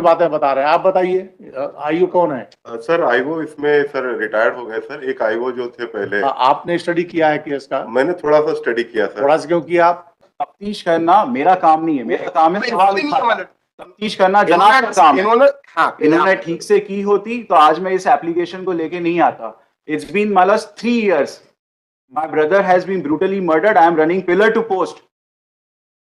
बातें बता रहे हैं, आप बताइए आईओ कौन है? सर आईओ इसमें सर रिटायर्ड हो गए सर, एक आईओ जो थे पहले। आपने स्टडी किया है केस का? मैंने थोड़ा सा स्टडी किया सर। थोड़ा सा क्यों किया? आप तफ्तीश करना मेरा काम नहीं है, मेरा काम है सवाल उठाना। तफ्तीश करना जनाब का काम है। इन्होंने ठीक से की होती तो आज मैं इस एप्लीकेशन को लेके नहीं आता। इट्स बीन मालस 3 years. My brother has been brutally murdered. I am running pillar to post.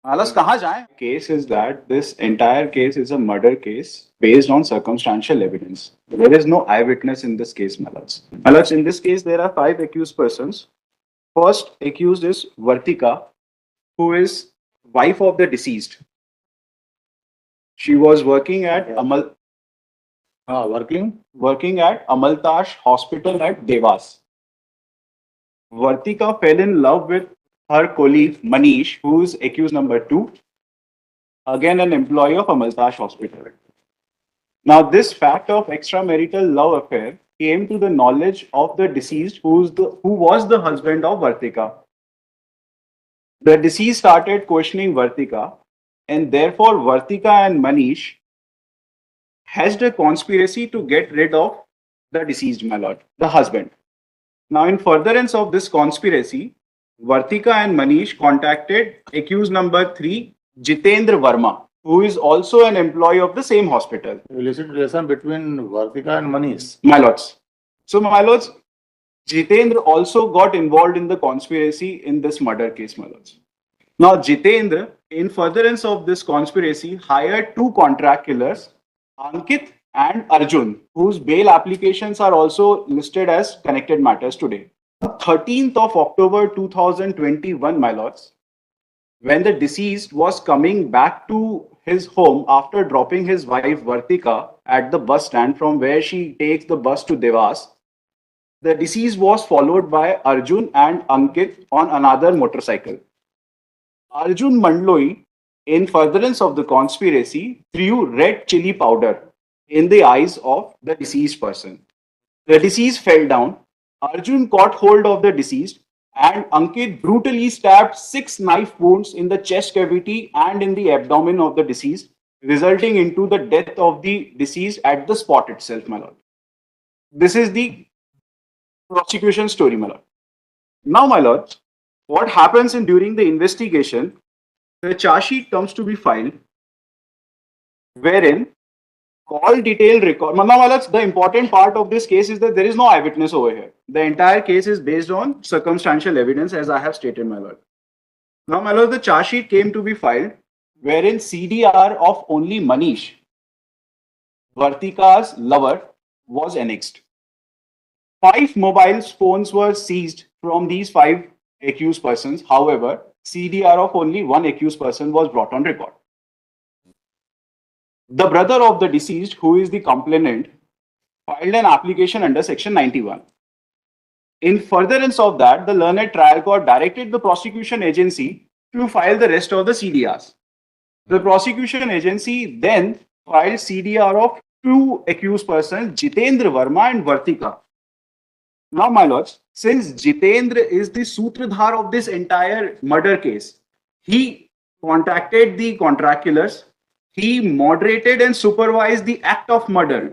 Malas कहाँ जाएं? Case is that this entire case is a murder case based on circumstantial evidence. There is no eyewitness in this case, Malas. Malas, in this case there are 5 accused persons. First accused is Vartika, who is wife of the deceased. She was working at working at Amaltash Hospital at Devas. Vartika fell in love with her colleague Manish, who is accused number 2, again an employee of Amaltash Hospital. Now, this fact of extramarital love affair came to the knowledge of the deceased, who was the husband of Vartika. The deceased started questioning Vartika, and therefore Vartika and Manish hatched a conspiracy to get rid of the deceased, my lord, the husband. Now, in furtherance of this conspiracy, Vartika and Manish contacted accused number 3, Jitendra Verma, who is also an employee of the same hospital. Illicit relation between Vartika and Manish. My lords. So, my lords, Jitendra also got involved in the conspiracy in this murder case, my lords. Now, Jitendra, in furtherance of this conspiracy, hired 2 contract killers, Ankit and Arjun, whose bail applications are also listed as connected matters today. 13th of October 2021, my lords, when the deceased was coming back to his home after dropping his wife Vartika at the bus stand from where she takes the bus to Devas, the deceased was followed by Arjun and Ankit on another motorcycle. Arjun Mandloi, in furtherance of the conspiracy, threw red chili powder in the eyes of the deceased person. The deceased fell down. Arjun caught hold of the deceased and Ankit brutally stabbed 6 knife wounds in the chest cavity and in the abdomen of the deceased, resulting into the death of the deceased at the spot itself, my lord. This is the prosecution story, my lord. Now, my lord, what happens during the investigation, the charge sheet comes to be filed, wherein call detail record. The important part of this case is that there is no eyewitness over here. The entire case is based on circumstantial evidence, as I have stated, my lord. Now, my lord, the charge sheet came to be filed, wherein CDR of only Manish, Vartika's lover, was annexed. 5 mobile phones were seized from these 5 accused persons. However, CDR of only 1 accused person was brought on record. The brother of the deceased, who is the complainant, filed an application under Section 91. In furtherance of that, the learned trial court directed the prosecution agency to file the rest of the CDRs. The prosecution agency then filed CDR of 2 accused persons, Jitendra Verma and Vartika. Now, my lords, since Jitendra is the sutradhar of this entire murder case, he contacted the contract killers. He moderated and supervised the act of murder.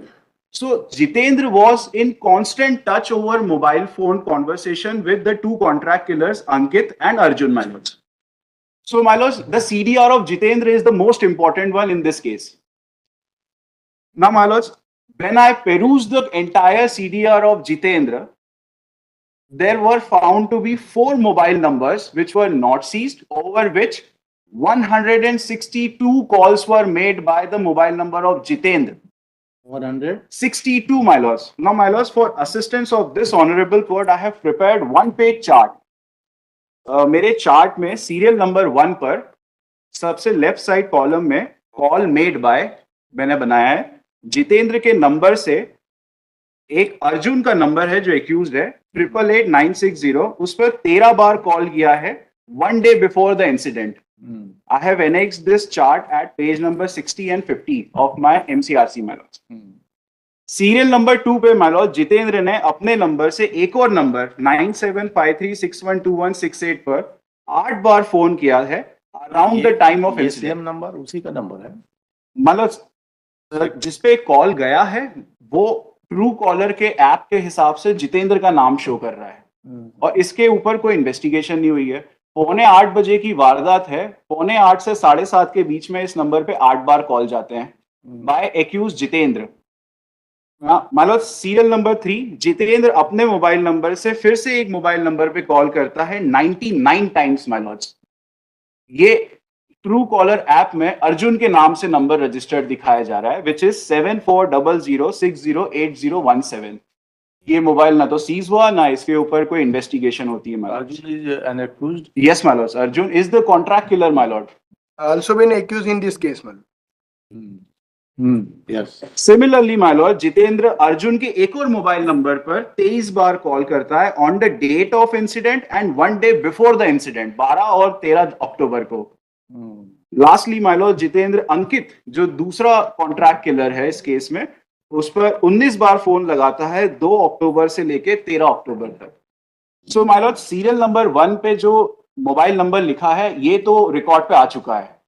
So Jitendra was in constant touch over mobile phone conversation with the 2 contract killers, Ankit and Arjun, my lords. So, my lords, the CDR of Jitendra is the most important one in this case. Now, my lords, when I perused the entire CDR of Jitendra, there were found to be 4 mobile numbers which were not seized, over which 162 calls were made by the mobile number of Jitendra. 162, my lords. Now, my lords, for assistance of this honorable court, I have prepared 1-page chart. मेरे chart में serial number 1 पर सबसे left side column में call made by मैंने बनाया है। जितेंद्र के number से एक अर्जुन का नंबर है जो एक्यूज्ड है 888960, उस पर 13 बार कॉल किया है 1 day before the incident. I have annexed this chart at page number 60 and 50 of my MCRC, my lords. Serial number 2 पे मान लो जितेंद्र ने अपने नंबर से एक और नंबर 9753612168 पर 8 बार फोन किया है around the time of incident. Number उसी का नंबर है। मान लो जिसपे कॉल गया है वो ट्रू कॉलर के ऐप के हिसाब से जितेंद्र का नाम शो कर रहा है और इसके ऊपर कोई इन्वेस्टिगेशन नहीं हुई है। 7:45 बजे की वारदात है, 7:45 से 7:30 के बीच में इस नंबर पे 8 बार कॉल जाते हैं बाय एक्यूज जितेंद्र। मतलब सीरियल नंबर 3, जितेंद्र अपने मोबाइल नंबर से फिर से एक मोबाइल नंबर पे कॉल करता है 99 टाइम्स माय लॉर्ड्स। ये ट्रू कॉलर ऐप में अर्जुन के नाम से नंबर रजिस्टर्ड दिखाया जा रहा है विच इज 7400608017। ये मोबाइल ना तो सीज हुआ ना इसके ऊपर कोई इन्वेस्टिगेशन होती है। Arjun is an accused. Yes my Lord, Arjun is the contract killer my Lord. Also been accused in this case, man. Yes. Similarly my lord, Jitendra Arjun के एक और मोबाइल नंबर पर 23 बार कॉल करता है on the date of incident and 1 day before the incident, 12 और 13 अक्टूबर को। Lastly my lord, Jitendra Ankit जो दूसरा कॉन्ट्रैक्ट किलर है इस केस में, उस पर 19 बार फोन लगाता है 2 अक्टूबर से लेके 13 अक्टूबर तक। So my Lord, serial number 1 पे जो मोबाइल नंबर लिखा है ये तो रिकॉर्ड पे आ चुका है।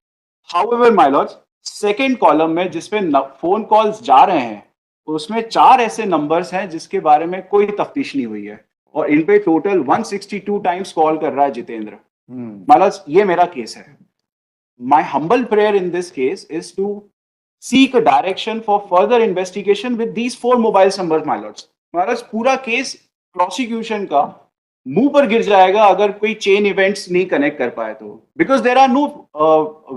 However my Lord, second column में जिसपे फोन कॉल्स जा रहे हैं उसमें 4 ऐसे नंबर्स हैं जिसके बारे में कोई तफ्तीश नहीं हुई है और इन पे टोटल 162 टाइम्स कॉल कर रहा है जितेंद्र। माय लॉर्ड, ये मेरा केस है। My humble prayer in this case is to seek a direction for further investigation with these 4 mobile numbers, my lords. महाराज, पूरा केस प्रोसिक्यूशन का मुंह पर गिर जाएगा अगर कोई चेन इवेंट्स नहीं कनेक्ट कर पाए तो, because there are no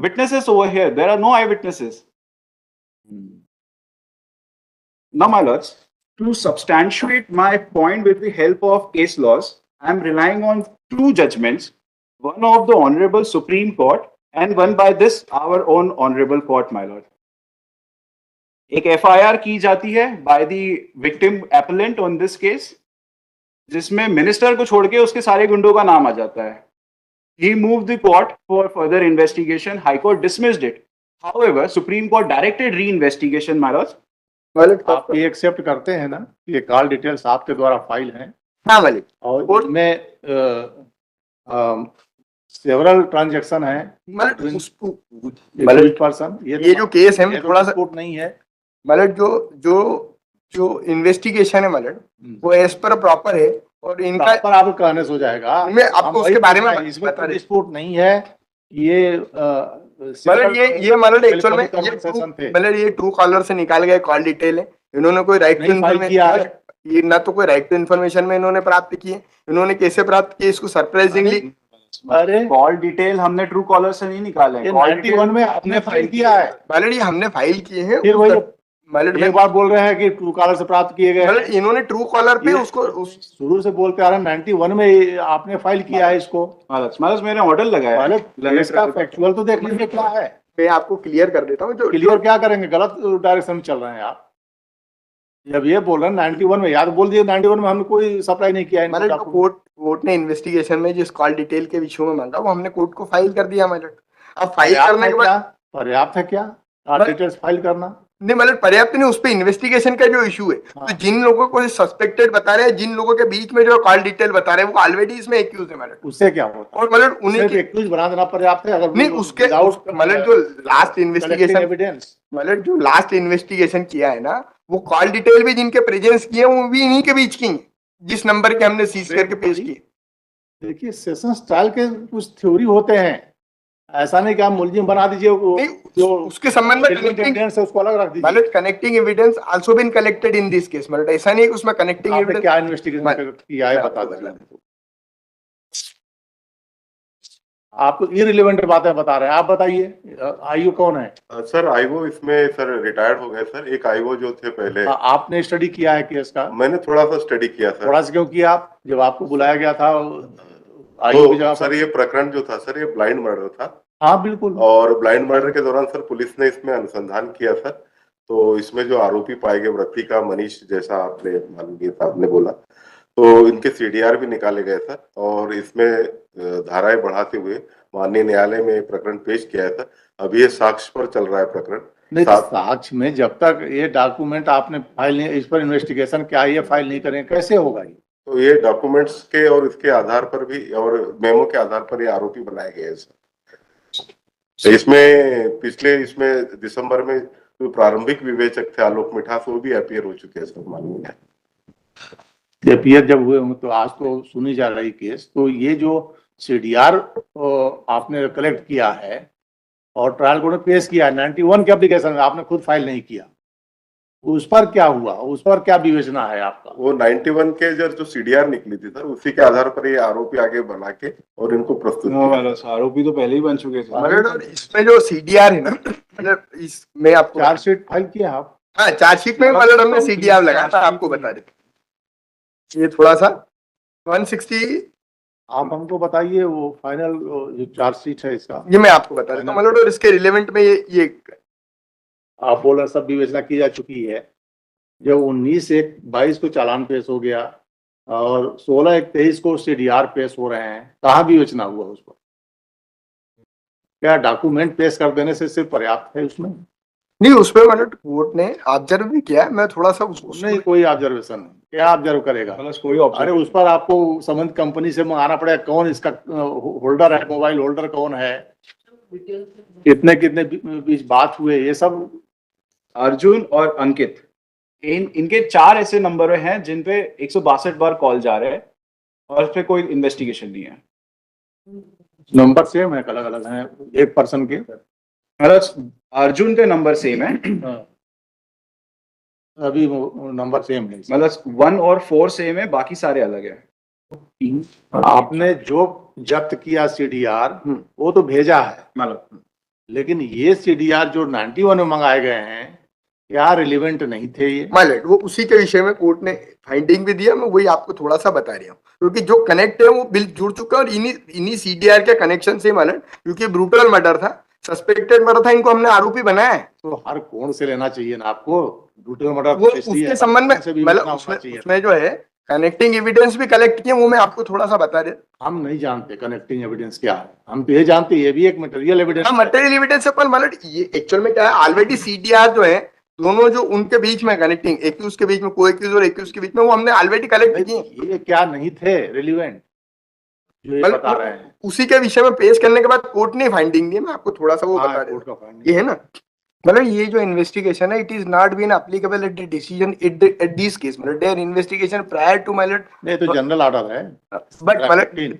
witnesses over here, there are no eyewitnesses. Now, my lords, to substantiate my point with the help of case laws, I am relying on 2 judgments, one of the Honorable Supreme Court and one by this our own honorable court, my lord. एक FIR की जाती है by the victim appellant on this case, जिसमें minister को छोड़ के उसके सारे गुंडों का नाम आ जाता है। He moved the court for further investigation. High Court dismissed it. However, Supreme Court directed re-investigation, my lord. आप ये एक्सेप्ट करते हैं ना ये कॉल डिटेल्स आपके द्वारा फाइल हैं? हाँ मालिक। और इसमें सेवरल ट्रांजैक्शन है मतलब पर्सन। ये जो केस है थोड़ा सा कोर्ट नहीं है मतलब जो इन्वेस्टिगेशन है मतलब वो एज पर प्रॉपर है और इनका पर आपको कहने से हो जाएगा। मैं आपको उसके बारे में इसमें बता रही डिस्प्यूट नहीं है। ये मतलब ये मतलब एक्चुअल में मतलब ये ट्रू कॉलर से निकाल गए कॉल डिटेल है। इन्होंने कोई राइट टू इन्फॉर्मेशन, ये ना तो कोई राइट टू इन्फॉर्मेशन में इन्होंने प्राप्त की है। इन्होंने कैसे प्राप्त की इसको सरप्राइजिंगली, अरे कॉल डिटेल हमने ट्रू कॉलर से नहीं निकाले, 91 में आपने फाइल किया है। मतलब ये हमने फाइल किए हैं। फिर वही मतलब एक बार बोल रहे हैं कि ट्रू कॉलर से प्राप्त किए गए। मतलब इन्होंने ट्रू कॉलर पे उसको शुरू से बोलते आ रहे हैं 91 में आपने फाइल किया है इसको। मतलब मैंने ऑर्डर लगाया है। इसका फैक्चुअल तो देख लीजिए क्या है। मैं आपको क्लियर कर देता हूँ। जो क्लियर क्या करेंगे, गलत डायरेक्शन में चल रहे हैं आप। जब ये बोल रहे हैं 91 में, याद बोल दिए 91 में हमने कोई सप्लाई नहीं किया है। मतलब कोर्ट ने इन्वेस्टिगेशन में जिस कॉल डिटेल के विषय में मांगा वो हमने कोर्ट को फाइल कर दिया। मतलब अब फाइल करने के बाद पर्याप्त है क्या डिटेल्स फाइल करना? नहीं मतलब पर्याप्त नहीं, उस पर इन्वेस्टिगेशन का जो इशू है। तो जिन लोगों को सस्पेक्टेड बता रहे हैं, जिन लोगों के बीच में जो कॉल डिटेल बता रहे हैं वो ऑलरेडी इसमें एक्यूज है। मतलब उससे क्या होता और मतलब उन्हें एक्यूज बना देना पर्याप्त है? अगर नहीं उसके मतलब जो लास्ट इन्वेस्टिगेशन एविडेंस मतलब जो लास्ट इन्वेस्टिगेशन किया है ना, वो कॉल डिटेल भी जिनके प्रेजेंस किए वो भी इन्हीं के बीच की हैं, जिस नंबर के हमने सीज करके पेश किए। देखिए सेशन स्टाइल के कुछ थ्योरी होते हैं, ऐसा नहीं कि आप मुलजिम बना दीजिए जो उसके संबंध में एविडेंस है उसको अलग रख दीजिए। मतलब connecting evidence also been collected in this case. मतलब ऐसा नहीं है उसमें कनेक्टिंग एविडेंस क्या इन्वेस्टिगेशन किया है बता दीजिए। आपको इररिलेवेंट बातें बता रहे हैं, आप बताइए आईओ कौन है? सर आईओ इसमें सर रिटायर्ड हो गए सर। एक आईओ जो थे पहले। आपने स्टडी किया है केस का? मैंने थोड़ा सा स्टडी किया सर। थोड़ा सा क्यों किया? आप जब आपको बुलाया गया था तो सर ये प्रकरण जो था सर ये ब्लाइंड मर्डर था। हाँ बिल्कुल। और ब्लाइंड मर्डर के दौरान सर पुलिस ने इसमें अनुसंधान किया सर। तो इसमें जो आरोपी पाए गए व्रतिका मनीष, जैसा आपने माननीय साहब ने बोला, तो इनके सीडीआर भी निकाले गए सर। और इसमें धाराएं बढ़ाते हुए माननीय न्यायालय में प्रकरण पेश किया था। अभी ये साक्ष्य पर चल रहा है प्रकरण। नहीं, साक्ष्य में जब तक ये डॉक्यूमेंट आपने फाइल नहीं, इस पर इन्वेस्टिगेशन क्या ये फाइल नहीं करें कैसे होगा? ये तो ये डॉक्यूमेंट्स के और इसके आधार पर भी और मेमो के आधार पर ये आरोपी बनाए गए हैं सर। इसमें पिछले इसमें दिसंबर में जो प्रारंभिक विवेचक थे आलोक मिठास वो भी अपीयर हो चुके हैं सर माननीय। एपीआर जब हुए होंगे तो आज तो सुनी जा रही केस, तो ये जो सीडीआर आपने कलेक्ट किया है और ट्रायल कोर्ट में पेश किया है 91 के एप्लीकेशन में, आपने खुद फाइल नहीं किया, उस पर क्या हुआ, उस पर क्या विवेचना है आपका? वो 91 के जो सीडीआर निकली थी सर उसी के आधार पर ये आरोपी आगे बना के और इनको प्रस्तुत किया। आरोपी तो पहले ही बन चुके थे। मतलब इसमें जो सीडीआर है ना, मतलब इसमें आपको चार्जशीट फाइल किया आप? हाँ, चार्जशीट में मतलब हमने सीडीआर लगाया था, आपको बता देते। ये थोड़ा सा 160, आप हमको बताइए वो फाइनल जो चार्जशीट है इसका। ये मैं आपको बता देता हूँ मतलब, और इसके रिलेवेंट में ये आप बोल रहे सब विवेचना की जा चुकी है। जब 19/1/22 को चालान पेश हो गया और 16/1/23 को सीडीआर पेश हो रहे हैं, कहाँ विवेचना हुआ उस पर? क्या डॉक्यूमेंट पेश कर देने से सिर्फ पर्याप्त है उसमें? नहीं, उसमें मतलब कोर्ट ने ऑब्जर्व भी किया, मैं थोड़ा सा नहीं, कोई ऑब्जर्वेशन नहीं, क्या ऑब्जर्व करेगा? कोई अरे उस पर आपको संबंधित कंपनी से मंगाना पड़ेगा, कौन इसका होल्डर है, मोबाइल होल्डर कौन है, कितने कितने बीच बात हुए, ये सब। अर्जुन और अंकित, इनके 4 ऐसे नंबर हैं जिन पे 162 बार कॉल जा रहे हैं और उस पे कोई इन्वेस्टिगेशन नहीं है। नंबर सेम है, अलग अलग हैं एक पर्सन के? मतलब अर्जुन के नंबर सेम है, अभी नंबर सेम है, मतलब 1 और 4 सेम है, बाकी सारे अलग है। आपने जो जब्त किया सीडीआर वो तो भेजा है, मतलब लेकिन ये सीडीआर जो 91 में मंगाए गए हैं क्या रिलेवेंट नहीं थे ये? माइलेट वो उसी के विषय में कोर्ट ने फाइंडिंग भी दिया, मैं वही आपको थोड़ा सा बता रहा हूँ, क्योंकि जो कनेक्ट है वो बिल जुड़ चुका है और इन्हीं सीडीआर के कनेक्शन से माइलेट, क्योंकि ब्रूटल मर्डर था, सस्पेक्टेड मर्डर था, इनको हमने आरोपी बनाया है। तो हर कोण से लेना चाहिए ना आपको, ब्रूटल मर्डर वो उसके संबंध में मतलब उसमें जो है कनेक्टिंग एविडेंस भी कलेक्ट किए, वो मैं आपको थोड़ा सा बता रहा। हम नहीं जानते कनेक्टिंग एविडेंस क्या है, हम तो ये जानते हैं ये भी एक मटेरियल एविडेंस। हाँ, मटेरियल एविडेंस है, पर मतलब ये एक्चुअल में क्या है, ऑलरेडी सीडीआर जो है दोनों जो उनके बीच में कनेक्टिंग, एक्यूज के बीच में, को एक्यूज और एक्यूज के बीच में, वो हमने ऑलरेडी कलेक्ट किए। ये क्या नहीं थे रिलेवेंट जो ये बता रहे हैं? उसी के विषय में पेश करने के बाद कोर्ट ने फाइंडिंग दी, मैं आपको थोड़ा सा वो बता रहा हूँ। ये है ना, मतलब ये जो इन्वेस्टिगेशन है, it is not been applicable at the decision at this case, मतलब देयर इन्वेस्टिगेशन प्रायर टू माइलेट, नहीं तो जनरल ऑर्डर है, बट मतलब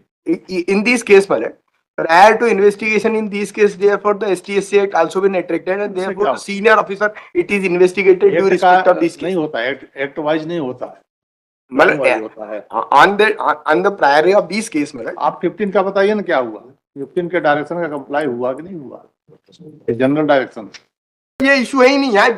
in this case matter, prior to investigation in this case, therefore the STSC Act also been attracted and therefore the senior officer it is investigated due respect of this case. नहीं होता है, act wise नहीं होता है, मतलब होता है on the priority of this case में। आप 15 का बताइए ना क्या हुआ, 15 के डायरेक्शन का कंप्लाई हुआ कि नहीं हुआ, जनरल डायरेक्शन? ये इशू है ही नहीं है,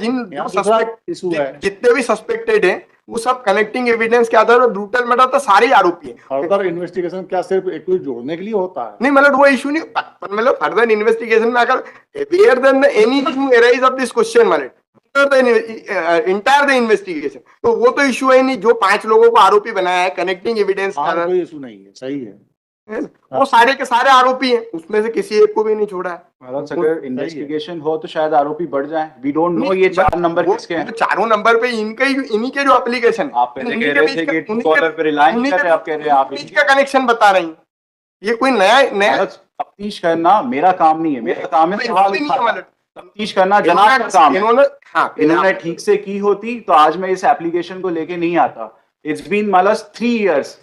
इशू है, जितने भी सस्पेक्टेड हैं वो सब कनेक्टिंग एविडेंस के आधार पर ब्रूटल मर्डर तो सारे आरोपी हैं। फर्दर इन्वेस्टिगेशन क्या सिर्फ एक जोड़ने के लिए होता है? नहीं, मतलब वो इशू नहीं, मतलब फर्दर इन्वेस्टिगेशन में अगर where then anything arise of this question मतलब इंटायर द इन्वेस्टिगेशन, तो वो तो इशू है नहीं, जो 5 लोगों को आरोपी बनाया है कनेक्टिंग एविडेंस का, कोई इशू नहीं है, सही है, वो सारे के सारे आरोपी हैं, उसमें से किसी एक को भी नहीं छोड़ा है। अगर इन्वेस्टिगेशन हो तो शायद आरोपी बढ़ जाए, वी डोंट नो ये 4 नंबर किसके हैं। चारों नंबर पे इन्हीं के जो एप्लीकेशन, आप पहले कह रहे थे कि ट्रूकॉलर पे रिलायंस कर रहे, आप कह रहे हैं आप इनका कनेक्शन बता रही हैं, ये कोई नया तफ्तीश करना मेरा काम नहीं है, मेरा काम है तफ्तीश करना जनाब का काम है। इन्होंने ठीक से की होती तो आज मैं इस एप्लीकेशन को लेके नहीं आता। इट्स बीन मालस 3 years.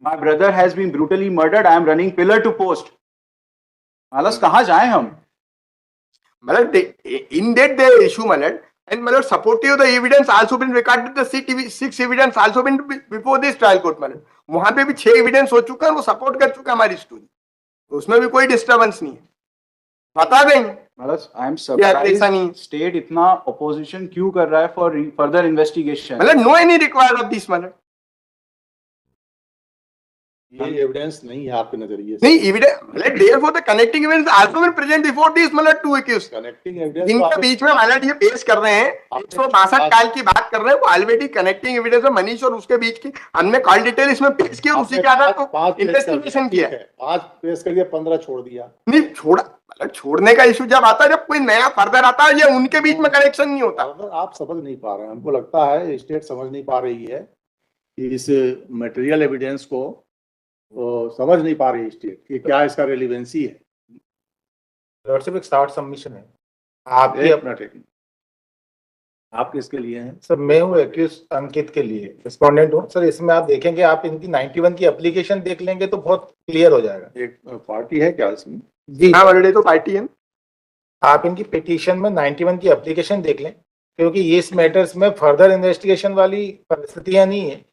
My brother has been brutally murdered. I am running pillar to post. मालस कहाँ जाएं हम? मतलब in that the issue मतलब and मतलब supportive the evidence also been recorded, the 6 evidence also been before this trial court मतलब वहां पे भी 6 evidence हो चुका है, वो सपोर्ट कर चुका है हमारी स्टोरी, तो उसमें भी कोई डिस्टर्बेंस नहीं है, बता देंगे। मतलब आई एम सरप्राइज्ड स्टेट इतना ऑपोजिशन क्यों कर रहा है फॉर फर्दर इन्वेस्टिगेशन, मतलब no any required of this मतलब ये एविडेंस नहीं है आपके नजरिए से? नहीं एविडेंस मतलब therefore the connecting evidence also been present before this मतलब 2 एक्यूज कनेक्टिंग एविडेंस इनके बीच में मतलब ये पेश कर रहे हैं, 162 काल की बात कर रहे हैं, वो ऑलरेडी कनेक्टिंग एविडेंस में मनीष और उसके बीच की हमने कॉल डिटेल इसमें पेश किया, उसी के आधार पर इन्वेस्टिगेशन किया है। 5 पेश कर दिया, 15 छोड़ दिया। नहीं छोड़ा, मतलब छोड़ने का इशू जब आता है, जब कोई नया फर्दर आता है, ये उनके बीच में कनेक्शन नहीं होता। आप समझ नहीं पा रहे हैं, हमको लगता है स्टेट समझ नहीं पा रही है कि इस मटेरियल एविडेंस को समझ नहीं पा रही स्टेट कि क्या इसका रेलिवेंसी है। सिर्फ एक शॉर्ट सबमिशन है, आप ये अपना टेकिंग आप किसके लिए हैं? सर मैं हूँ एक्यूज अंकित के लिए रिस्पोंडेंट हूँ सर। इसमें आप देखेंगे, आप इनकी 91 की एप्लीकेशन देख लेंगे तो बहुत क्लियर हो जाएगा। एक पार्टी है क्या इसमें? जी हाँ ऑलरेडी तो पार्टी है। आप इनकी पिटीशन में 91 की एप्लीकेशन देख लें, क्योंकि ये इस मैटर्स में फर्दर इन्वेस्टिगेशन वाली परिस्थितियां नहीं है।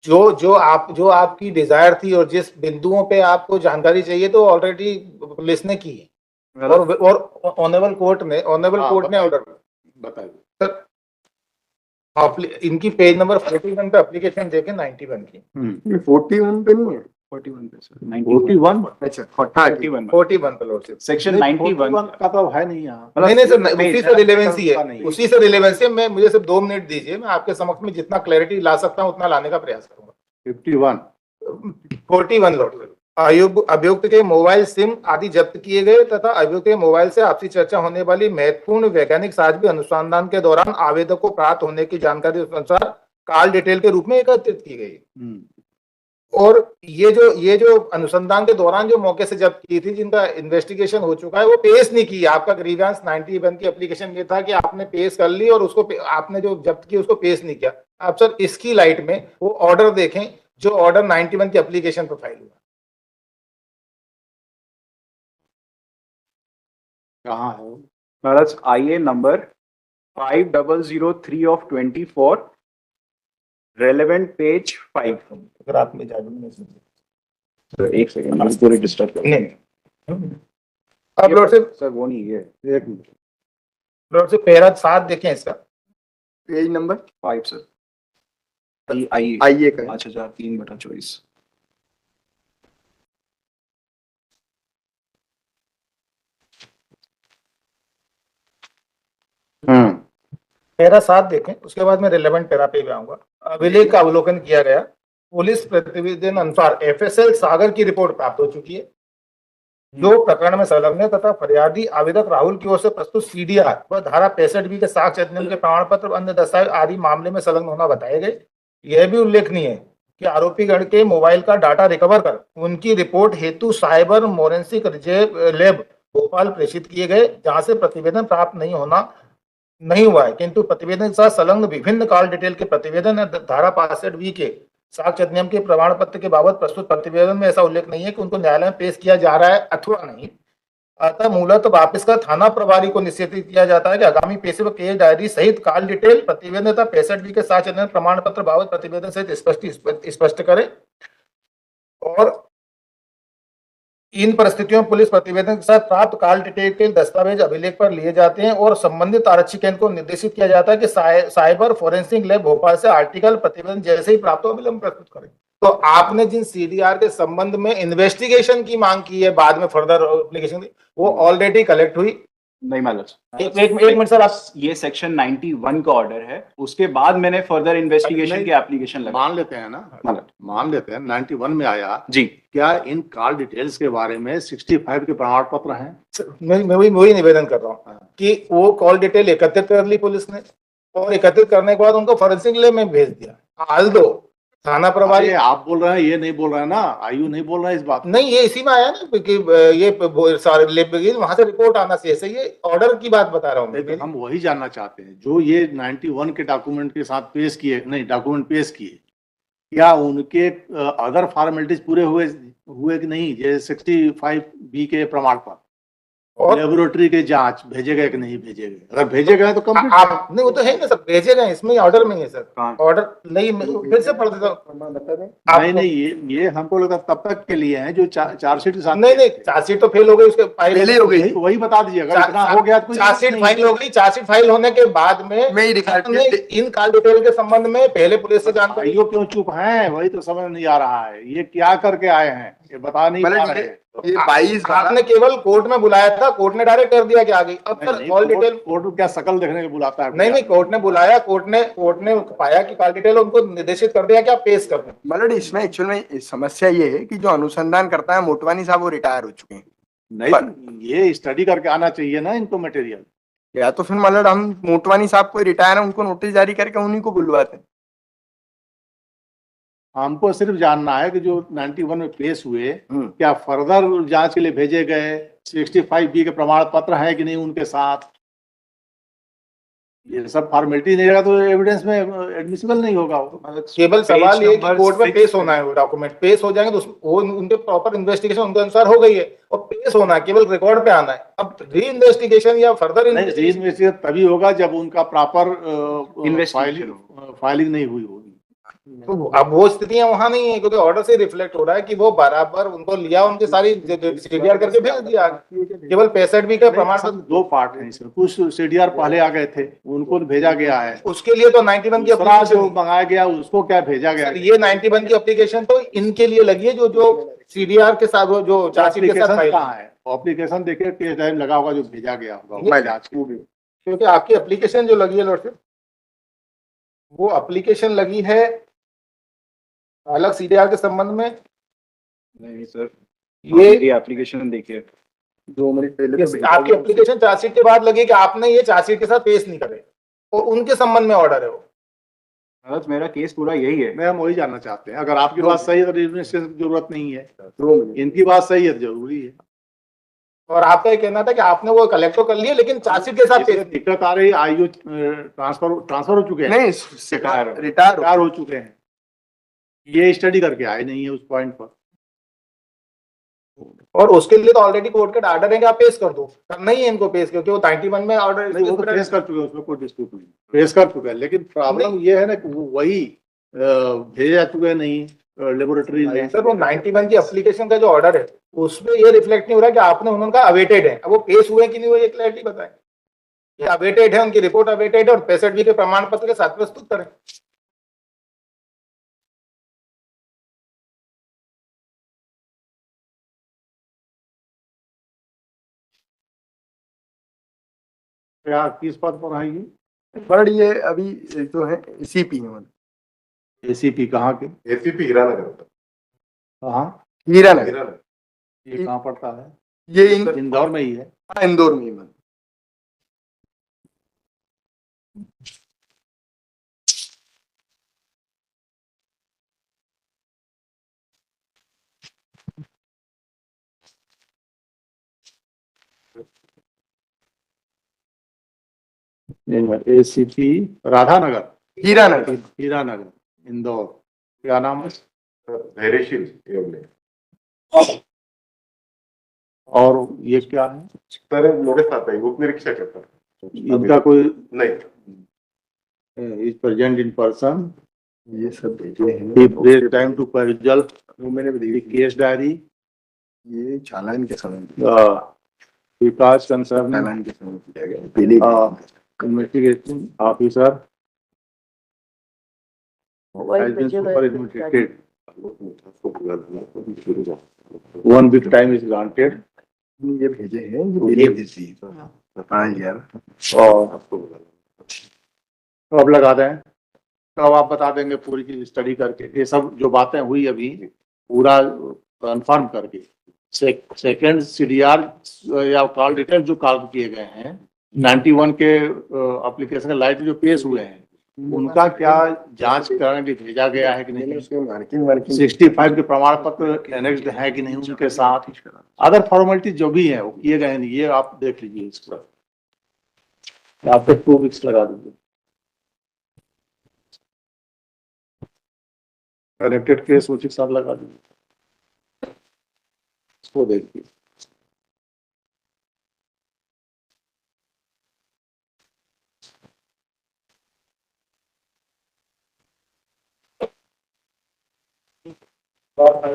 जो आपकी डिजायर थी और जिस बिंदुओं पे आपको जानकारी चाहिए तो ऑलरेडी पुलिस ने की है और ऑनरेबल कोर्ट ने ऑर्डर बताइए। सर इनकी पेज नंबर 41 पे एप्लीकेशन देखें 91 की। ये 41 पे नहीं है। 41 पे सर 41 अच्छा 41 41 पे लॉर्डशिप। सेक्शन 91 का तो है नहीं यहाँ। नहीं सर, उसी से रिलेवेंसी का है, नहीं। उसी से रिलेवेंसी है। मैं मुझे सिर्फ 2 मिनट दीजिए, मैं आपके समक्ष में जितना क्लैरिटी ला सकता हूँ उतना लाने का प्रयास करूंगा। 41 लॉर्डशिप। अभियुक्त के मोबाइल सिम आदि जब्त किए गए तथा अभियुक्त के मोबाइल से आपसी चर्चा होने वाली महत्वपूर्ण वैज्ञानिक साक्ष्य अनुसंधान के दौरान आवेदक को प्राप्त होने की जानकारी अनुसार कॉल डिटेल के रूप में एकत्रित की गई। और ये जो अनुसंधान के दौरान जो मौके से जब्त की थी, जिनका इन्वेस्टिगेशन हो चुका है, वो पेश नहीं की। आपका ग्रीवेंस 91 की एप्लीकेशन ये था कि आपने पेश कर ली और उसको आपने जो जब्त की उसको पेश नहीं किया। आप सर इसकी लाइट में वो ऑर्डर देखें जो ऑर्डर 91 की एप्लीकेशन पर फाइल हुआ। कहाँ है वो? That's IA number 5003 of 24, relevant page 5. अगर आप में इजाजत नहीं सर एक सेकंड, आप पूरी डिस्टर्ब कर नहीं अब लॉर्डशिप सर वो नहीं है। एक मिनट। लॉर्डशिप पैरा 7 देखें इसका। Page number 5 sir. आई आइए का 5003/24। पैरा 7 देखें, उसके बाद मैं रिलेवेंट पैरा पे भी आऊंगा। अभिलेख का अवलोकन किया गया। पुलिस प्रतिवेदन अनुसार FSL सागर की रिपोर्ट प्राप्त हो चुकी है, जो प्रकरण में संलग्न है तथा फरियादी आवेदक राहुल की ओर से प्रस्तुत CDR व धारा 65B के साक्ष्य अधिनियम के प्रमाण पत्र अन्य दस्तावेज आदि मामले में संलग्न होना बताए गए। यह भी उल्लेखनीय है कि आरोपी गण के मोबाइल का डाटा रिकवर कर उनकी रिपोर्ट हेतु साइबर फोरेंसिक लैब भोपाल प्रेषित किए गए, जहां से प्रतिवेदन प्राप्त नहीं हुआ है, किंतु प्रतिवेदन के साथ संलग्न विभिन्न कॉल डिटेल के प्रतिवेदन धारा 65B के साक्ष्य अधिनियम के प्रमाण पत्र के बाबत प्रस्तुत प्रतिवेदन में ऐसा उल्लेख नहीं है कि उनको न्यायालय में पेश किया जा रहा है अथवा नहीं। अतः मूलतः वापस का थाना प्रभारी को निश्चित किया जाता है कि आगामी पेशे व केस डायरी सहित कॉल डिटेल प्रतिवेदन तथा 65B के साक्ष्य अधिनियम प्रमाण पत्र बाबत प्रतिवेदन सहित स्पष्ट करे। और इन परिस्थितियों में पुलिस प्रतिवेदन के साथ प्राप्त कॉल डिटेल के दस्तावेज अभिलेख पर लिए जाते हैं और संबंधित आरक्षी केंद्र को निर्देशित किया जाता है कि साइबर फोरेंसिक लैब भोपाल से आर्टिकल प्रतिवेदन जैसे ही प्राप्त हो अविलंब प्रस्तुत करें। तो आपने जिन CDR के संबंध में इन्वेस्टिगेशन की मांग की है, बाद में फर्दर एप्लीकेशन दी, वो ऑलरेडी कलेक्ट हुई। नहीं मालूम। एक मिनट सर, आप ये सेक्शन 91 का ऑर्डर है, उसके बाद मैंने फर्दर इन्वेस्टिगेशन नहीं, की एप्लीकेशन लगा। मान लेते हैं ना, मान लेते हैं 91 में आया जी। क्या इन कॉल डिटेल्स के बारे में 65 के प्रमाण पत्र हैं? मैं वही निवेदन कर रहा हूँ कि वो कॉल डिटेल एकत्रित कर ली पुलिस ने और एकत्रित करने के बाद उनको फोरेंसिक लैब में भेज दिया। हाल दो थाना प्रभारी, आप बोल रहे हैं, ये नहीं बोल रहे हैं ना, आयु नहीं बोल रहा है इस बात। नहीं, ये इसी में आया ना कि ये सारे लैब वहां से रिपोर्ट आना चाहिए। सही, ये ऑर्डर की बात बता रहा हूँ मैं। हम वही जानना चाहते हैं जो ये 91 के डॉक्यूमेंट के साथ पेश किए, नहीं डॉक्यूमेंट पेश किए, क्या उनके अदर फॉर्मेलिटीज पूरे हुए कि नहीं? जैसे 65B के प्रमाण पत्र और लेबोरेटरी के जांच भेजे गए कि नहीं भेजे गए? अगर भेजे गए तो कंप्लीट। आप नहीं, वो तो है ना सर, भेजे गए, इसमें ऑर्डर में है सर। ऑर्डर नहीं, फिर से पढ़ देता हूँ। नहीं, ये हमको लगता तब तक के लिए है जो चार्जशीट के साथ। नहीं, चार्जशीट तो फेल हो गई, उसके पहले हो गई। वही बता दीजिए, अगर इतना हो गया तो चार्जशीट फाइल हो गई। चार्जशीट फाइल होने के बाद में इन कॉल डिटेल के संबंध में पहले पुलिस से जानकारी। क्यों चुप है, वही तो समझ नहीं आ रहा है। ये क्या करके आए हैं, ये बता नहीं पा रहे हैं। ये 22 आपने केवल कोर्ट में बुलाया था, कोर्ट ने डायरेक्ट कर दिया कि आ गई। अब सर कॉल डिटेल कोर्ट क्या शकल देखने को बुलाता है? नहीं, कोर्ट ने बुलाया, कोर्ट ने पाया कि कॉल डिटेल, उनको निर्देशित कर दिया कि आप पेश कर दें। मतलब इसमें एक्चुअल में समस्या ये है कि जो अनुसंधान करता है मोटवानी साहब, वो रिटायर हो चुके हैं। नहीं, ये स्टडी करके आना चाहिए ना इनको मटेरियल। या तो फिर मतलब हम मोटवानी साहब को रिटायर है, उनको नोटिस जारी करके उन्हीं को बुलवाते हैं। हमको सिर्फ जानना है कि जो 91 में पेश हुए, क्या फर्दर जांच के लिए भेजे गए 65B के प्रमाण पत्र है कि नहीं उनके साथ? ये सब फॉर्मेलिटी नहीं रहेगा तो एविडेंस में एडमिसिबल नहीं होगा वो। केवल सवाल ये है कि number कोर्ट में 6 पेश होना है, वो डॉक्यूमेंट पेश हो जाएंगे तो वो उनके प्रॉपर इन्वेस्टिगेशन उनके अनुसार हो गई है और पेश होना है, केवल रिकॉर्ड पे आना है। अब री इन्वेस्टिगेशन या फर्दर नहीं, री-इन्वेस्टिगेशन तभी होगा जब उनका प्रॉपर Investigation फाइलिंग नहीं हुई होगी। तो अब वो स्थितियां वहां नहीं है, क्योंकि ऑर्डर से रिफ्लेक्ट हो रहा है कि वो बराबर उनको लिया, उनके सारी सीडीआर करके भेज दिया, केवल 65 का प्रमाण असल पत्र। दो पार्ट हैं इसमें, कुछ सीडीआर पहले आ गए थे, उनको भेजा गया है। उसके लिए तो 91 की दूसरा जो application- मंगाया गया उसको क्या भेजा गया? सर, ये 91 की एप्लीकेशन तो इनके लिए लगी है, जो सीडीआर के साथ, वो जो चार्जशीट के साथ एप्लीकेशन फाइल है। कहाँ है? एप्लीकेशन देखिए किस टाइम लगा होगा जो भेजा गया होगा ये- वो जांच को। क्योंकि आपकी एप्लीकेशन जो लगी है लॉर्डशिप, वो एप्लीकेशन लगी है अलग सीडीआर के संबंध में। नहीं सर, ये एप्लीकेशन देखिए, 2 मिनट पहले ये आपकी एप्लीकेशन चार्जशीट के बाद लगी है कि आपने ये चार्जशीट के साथ पेश नहीं करे, और उनके संबंध में ऑर्डर है वो। मतलब मेरा केस पूरा यही है। मैं हम वही जानना चाहते हैं, अगर आपकी बात सही है तो इन्वेस्टिगेशन की जरूरत नहीं है, 2 मिनट इनकी बात सही है तो जरूरी है। और आपका ये कहना था कि आपने वो कलेक्ट तो कर लिया, लेकिन चार्जशीट के साथ पेश इसमें दिक्कत आ रही है, आयु ट्रांसफर हो चुके हैं, नहीं, रिटायर रिटायर हो चुके हैं, ये स्टडी करके आए नहीं है उस पॉइंट पर। और उसके लिए तो ऑलरेडी कोर्ट का ऑर्डर है कि आप पेश कर दो, करना ही है इनको पेश, क्योंकि वो 91 में ऑर्डर नहीं, वो तो पेश कर चुके हैं, उसमें कोई डिस्प्यूट नहीं, पेश कर चुके हैं, लेकिन प्रॉब्लम ये है ना कि वो वही भेजे जा चुके हैं नहीं लेबोरेटरी में। सर, वो 91 की एप्लीकेशन का जो ऑर्डर है उसमें ये रिफ्लेक्ट नहीं हो रहा कि आपने उनका अवेटेड है। अब वो पेश हुए कि नहीं हुए, ये क्लैरिटी बताएं। ये अवेटेड है, उनकी रिपोर्ट अवेटेड है और 65 के प्रमाण पत्र के साथ प्रस्तुत करें। क्या किस पद पर आएगी? बट ये अभी जो है सीपी है, मतलब एसीपी कहाँ के? एसीपी हीरानगर। कहाँ? हीरानगर। हीरानगर। ये कहाँ पड़ता है? ये इंदौर में ही है। इंदौर में ही, मतलब एसीपी राधानगर, हीरानगर। हीरानगर, इंदौर। क्या नाम है? धैर्यशील एवं और ये क्या है? सर मेरे साथ है, उप निरीक्षक है सर। इनका कोई नहीं, इज प्रेजेंट इन पर्सन, ये सब भेजे हैं, he takes time to perusal वो मैंने भी the देखी। case diary, ये चालान के समय, विकास कंसर्न चालान के समय किया गया पहले। investigation officer has been superannuated. 1 week time is granted. ये भेजे हैं, ये पहले भेजी है 5,000। और अब लगा दें, कब आप बता देंगे पूरी चीज स्टडी करके, ये सब जो बातें हुई अभी पूरा कंफर्म करके। सेकेंड सीडीआर या कॉल डिटेल जो कॉल किए गए हैं 91 के एप्लीकेशन लाइट जो पेश हुए हैं, उनका क्या जांच कराने के लिए भेजा गया है कि नहीं? उसमें मार्किंग 65 के प्रमाण पत्र एनेक्स्ड है कि नहीं उनके साथ, अदर फॉर्मेलिटी जो भी है वो किए गए हैं, ये आप देख लीजिए। इसको आप 2 वीक्स लगा दीजिए। कनेक्टेड केस उसी के साथ लगा दीजिए, इसको देखिए।